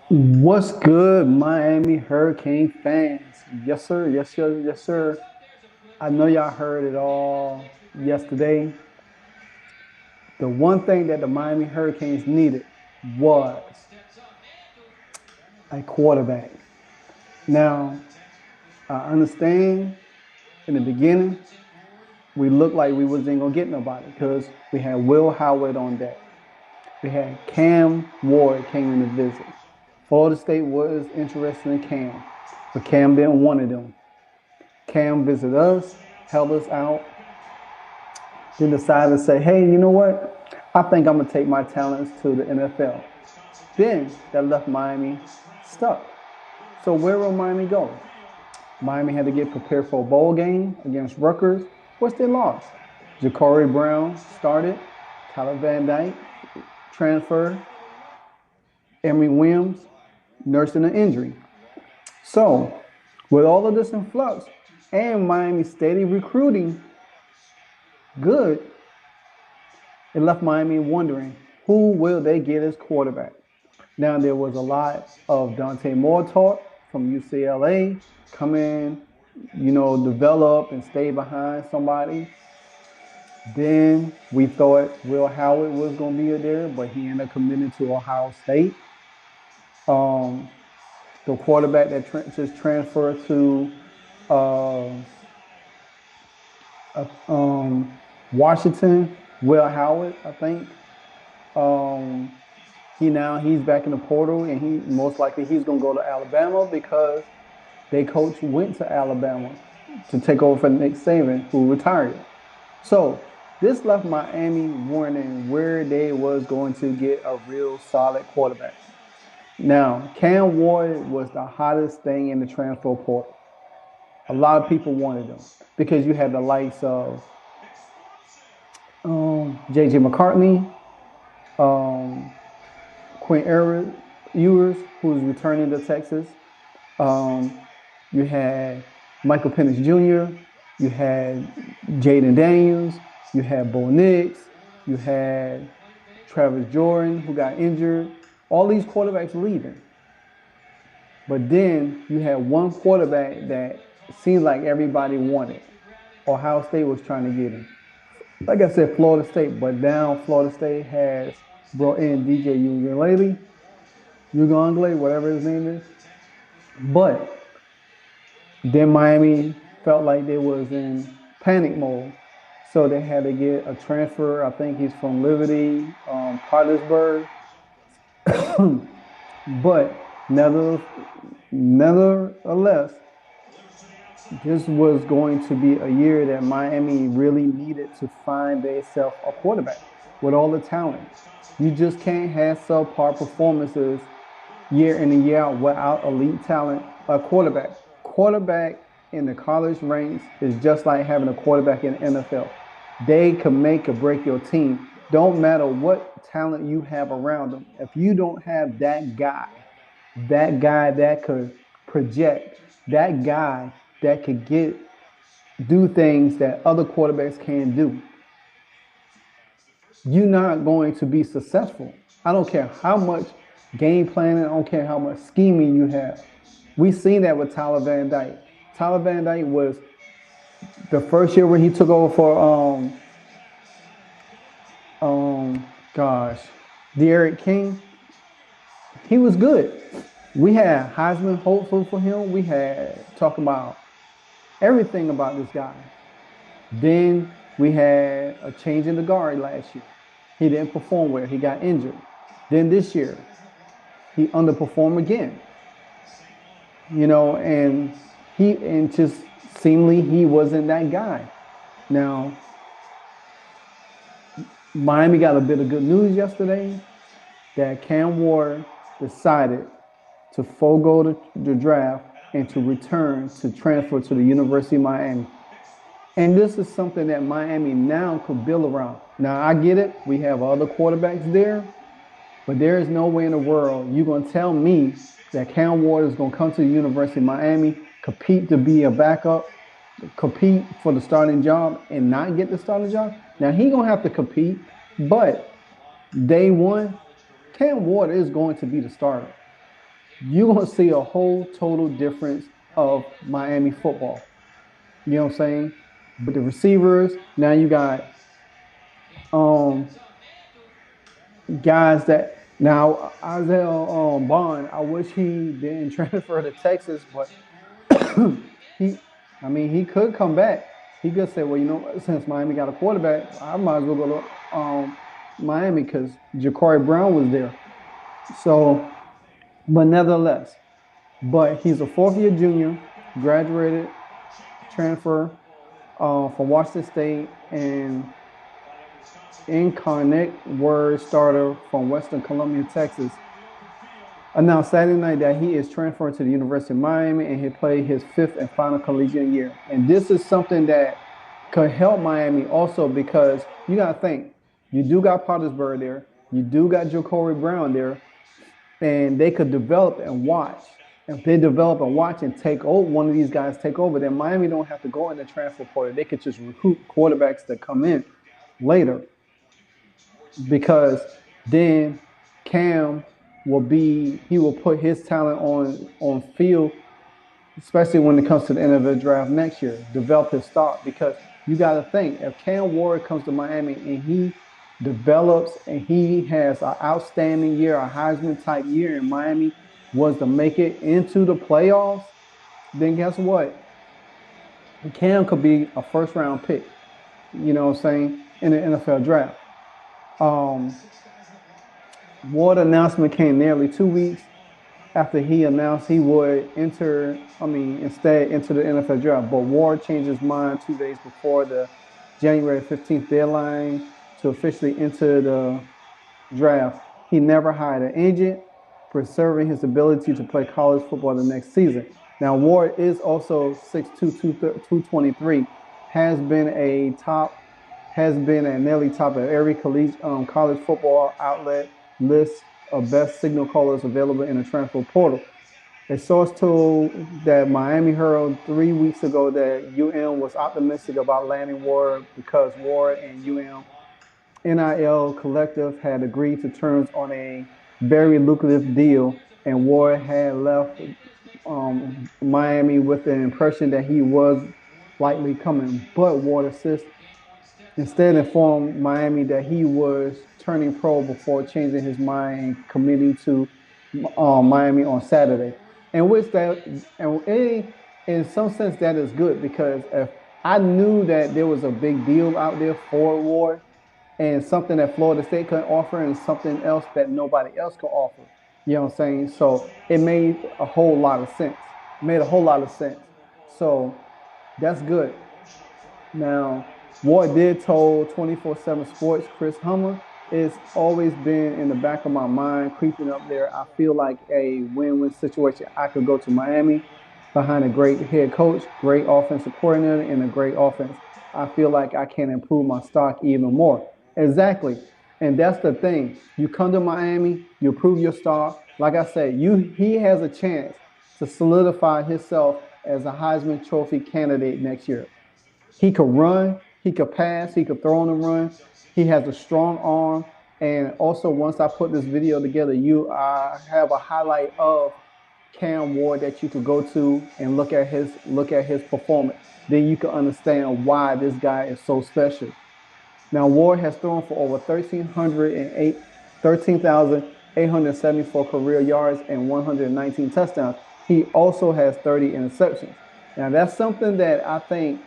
What's good, Miami Hurricane fans? Yes, sir. Yes, sir. Yes, sir. I know y'all heard it all yesterday. The one thing that the Miami Hurricanes needed was a quarterback. Now, I understand in the beginning we looked like we wasn't gonna get nobody because we had Will Howard on deck. We had Cam Ward came in to visit. Florida State was interested in Cam, but Cam didn't want them. Cam visited us, helped us out, then decided to say, hey, you know what? I think I'm going to take my talents to the NFL. Then that left Miami stuck. So where will Miami go? Miami had to get prepared for a bowl game against Rutgers, which they lost. Ja'Cory Brown started, Tyler Van Dyke transferred, Emory Williams nursing an injury. So with all of this in flux and Miami steady recruiting good, it left Miami wondering who will they get as quarterback. Now there was a lot of Dante Moore talk from UCLA come in, develop and stay behind somebody. Then we thought Will Howard was going to be there, but he ended up committing to Ohio State. The quarterback that just transferred to uh, Washington, Will Howard, I think. Um, he's back in the portal, and he most likely he's gonna go to Alabama because their coach went to Alabama to take over for Nick Saban, who retired. So this left Miami wondering where they was going to get a real solid quarterback. Now, Cam Ward was the hottest thing in the transfer portal. A lot of people wanted him because you had the likes of J.J. McCartney, Quinn Ewers, who's returning to Texas. You had Michael Penix Jr., you had Jaden Daniels, you had Bo Nix, you had Travis Jordan, who got injured. All these quarterbacks leaving. But then you had one quarterback that seemed like everybody wanted. Ohio State was trying to get him. Like I said, Florida State, but now Florida State has brought in DJ Uiagalelei, whatever his name is. But then Miami felt like they was in panic mode. So they had to get a transfer. I think he's from Liberty, Parkersburg. But nevertheless, this was going to be a year that Miami really needed to find themselves a quarterback with all the talent. You just can't have subpar performances year in and year out without elite talent. A quarterback in the college ranks is just like having a quarterback in the NFL. They can make or break your team. Don't matter what talent you have around them. If you don't have that guy that could project, that guy that could do things that other quarterbacks can't do, you're not going to be successful. I don't care how much game planning, I don't care how much scheming you have. We've seen that with Tyler Van Dyke. Tyler Van Dyke was the first year when he took over for De'Aaron King. He was good. We had Heisman hopeful for him. We had talking about everything about this guy. Then we had a change in the guard last year. He didn't perform well. He got injured. Then this year, he underperformed again. And just seemingly he wasn't that guy. Now, Miami got a bit of good news yesterday that Cam Ward decided to forego the draft and to return to transfer to the University of Miami. And this is something that Miami now could build around. Now, I get it. We have other quarterbacks there. But there is no way in the world you're going to tell me that Cam Ward is going to come to the University of Miami, compete to be a backup, compete for the starting job, and not get the starting job. Now, he's going to have to compete. But day one, Cam Ward is going to be the starter. You're going to see a whole total difference of Miami football. You know what I'm saying? With the receivers, now you got um, guys that now Isaiah Bond. I wish he didn't transfer to Texas, but he, I mean, he could come back. He could say, well, you know, since Miami got a quarterback, I might as well go to Miami because Ja'Cory Brown was there. So, but nevertheless, but he's a fourth-year junior, graduated, transfer from Washington State, and Incarnate Word starter from Western Columbia, Texas, announced Saturday night that he is transferring to the University of Miami and he played his fifth and final collegiate year. And this is something that could help Miami also because you got to think, you do got Pottersburg there, you do got Ja'Cory Brown there, and they could develop and watch. If they develop and watch and take over, one of these guys take over, then Miami don't have to go in the transfer portal. They could just recruit quarterbacks that come in later because then Cam he will put his talent on field, especially when it comes to the NFL draft next year, develop his stock. Because you got to think, if Cam Ward comes to Miami and he develops and he has an outstanding year, a Heisman type year, and Miami was to make it into the playoffs, then guess what? Cam could be a first round pick, you know what I'm saying, in the NFL draft. Ward announcement came nearly 2 weeks after he announced he would instead enter the NFL draft. But Ward changed his mind 2 days before the January 15th deadline to officially enter the draft. He never hired an agent, preserving his ability to play college football the next season. Now, Ward is also 6'2", 223, has been a nearly top of every college football outlet list of best signal callers available in the transfer portal. A source told that Miami Herald 3 weeks ago that UM was optimistic about landing Ward because Ward and UM NIL Collective had agreed to terms on a very lucrative deal, and Ward had left Miami with the impression that he was likely coming. But Ward instead informed Miami that he was turning pro before changing his mind and committing to Miami on Saturday. In some sense, that is good because if I knew that there was a big deal out there for Ward and something that Florida State couldn't offer and something else that nobody else could offer. You know what I'm saying? So it made a whole lot of sense. So that's good. Now, Ward did told 24/7 Sports Chris Hummer, it's always been in the back of my mind, creeping up there. I feel like a win-win situation. I could go to Miami behind a great head coach, great offensive coordinator, and a great offense. I feel like I can improve my stock even more. Exactly. And that's the thing. You come to Miami, you improve your stock. Like I said, he has a chance to solidify himself as a Heisman Trophy candidate next year. He could run, he could pass, he could throw on the run. He has a strong arm. And also, once I put this video together, I have a highlight of Cam Ward that you could go to and look at his performance. Then you can understand why this guy is so special. Now, Ward has thrown for over 13,874 career yards and 119 touchdowns. He also has 30 interceptions. Now, that's something that I think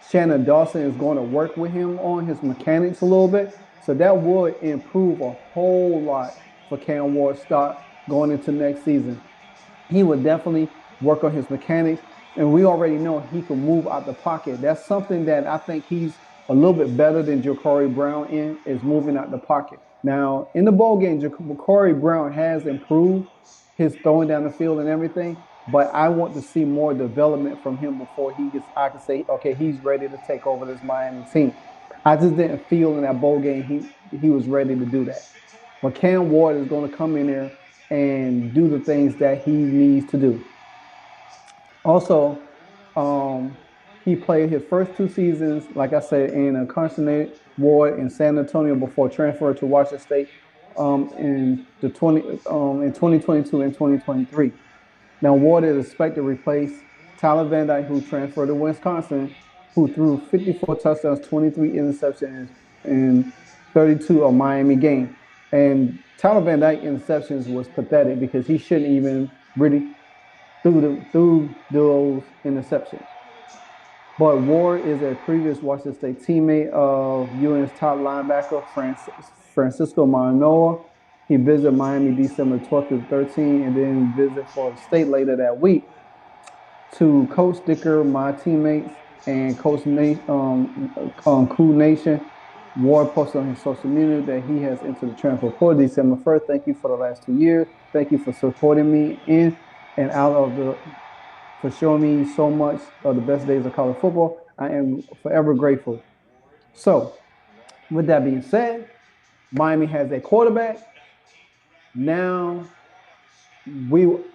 Shannon Dawson is going to work with him on, his mechanics a little bit. So that would improve a whole lot for Cam Ward's stock going into next season. He would definitely work on his mechanics. And we already know he can move out the pocket. That's something that I think he's a little bit better than Ja'Cory Brown is moving out the pocket. Now, in the bowl game, Ja'Cory Brown has improved his throwing down the field and everything, but I want to see more development from him before I can say, okay, he's ready to take over this Miami team. I just didn't feel in that bowl game he was ready to do that. But Cam Ward is going to come in there and do the things that he needs to do. Also, he played his first 2 seasons, like I said, in a Incarnate Ward in San Antonio before transferring to Washington State in 2022 and 2023. Now, Ward is expected to replace Tyler Van Dyke, who transferred to Wisconsin, who threw 54 touchdowns, 23 interceptions in 32 of Miami game. And Tyler Van Dyke interceptions was pathetic because he shouldn't even really threw those interceptions. But Ward is a previous Washington State teammate of UN's top linebacker, Francisco Manoa. He visited Miami December 12th through 13th and then visited Florida State later that week. To Coach Dicker, my teammates, and Coach Cool Nation, Ward posted on his social media that he has entered the transfer portal December 1st. Thank you for the last 2 years. Thank you for supporting me in and out of for showing me so much of the best days of college football. I am forever grateful. So, with that being said, Miami has a quarterback. Now,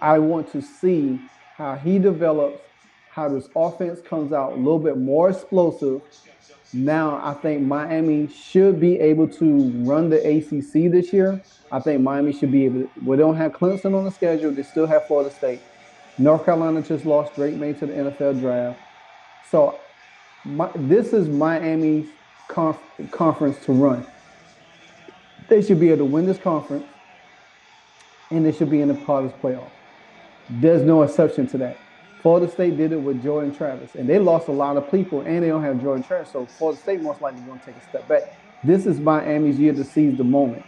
I want to see how he develops, how this offense comes out a little bit more explosive. Now, I think Miami should be able to run the ACC this year. I think Miami should be able to. We don't have Clemson on the schedule. They still have Florida State. North Carolina just lost Drake May to the NFL draft. So this is Miami's conference to run. They should be able to win this conference, and they should be in the college playoff. There's no exception to that. Florida State did it with Jordan Travis, and they lost a lot of people, and they don't have Jordan Travis, so Florida State most likely going to take a step back. This is Miami's year to seize the moment.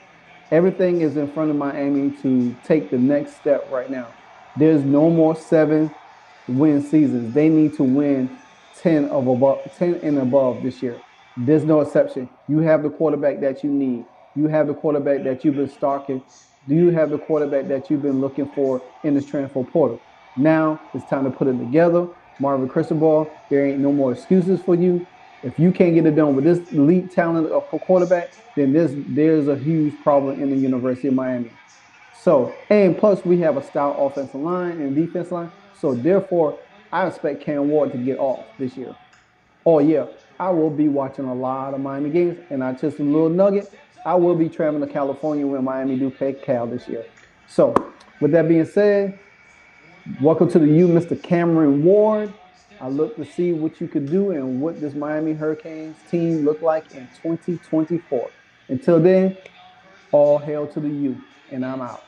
Everything is in front of Miami to take the next step right now. There's no more 7-win seasons. They need to win 10 and above this year. There's no exception. You have the quarterback that you need. You have the quarterback that you've been stalking. Do you have the quarterback that you've been looking for in this transfer portal? Now it's time to put it together. Marvin Cristobal, there ain't no more excuses for you. If you can't get it done with this elite talent of quarterback, then there's a huge problem in the University of Miami. So, and plus we have a stout offensive line and defense line. So therefore, I expect Cam Ward to get off this year. Oh yeah, I will be watching a lot of Miami games, and I just a little nugget. I will be traveling to California when Miami do play Cal this year. So, with that being said, welcome to the U, Mr. Cameron Ward. I look to see what you could do and what this Miami Hurricanes team look like in 2024. Until then, all hail to the U, and I'm out.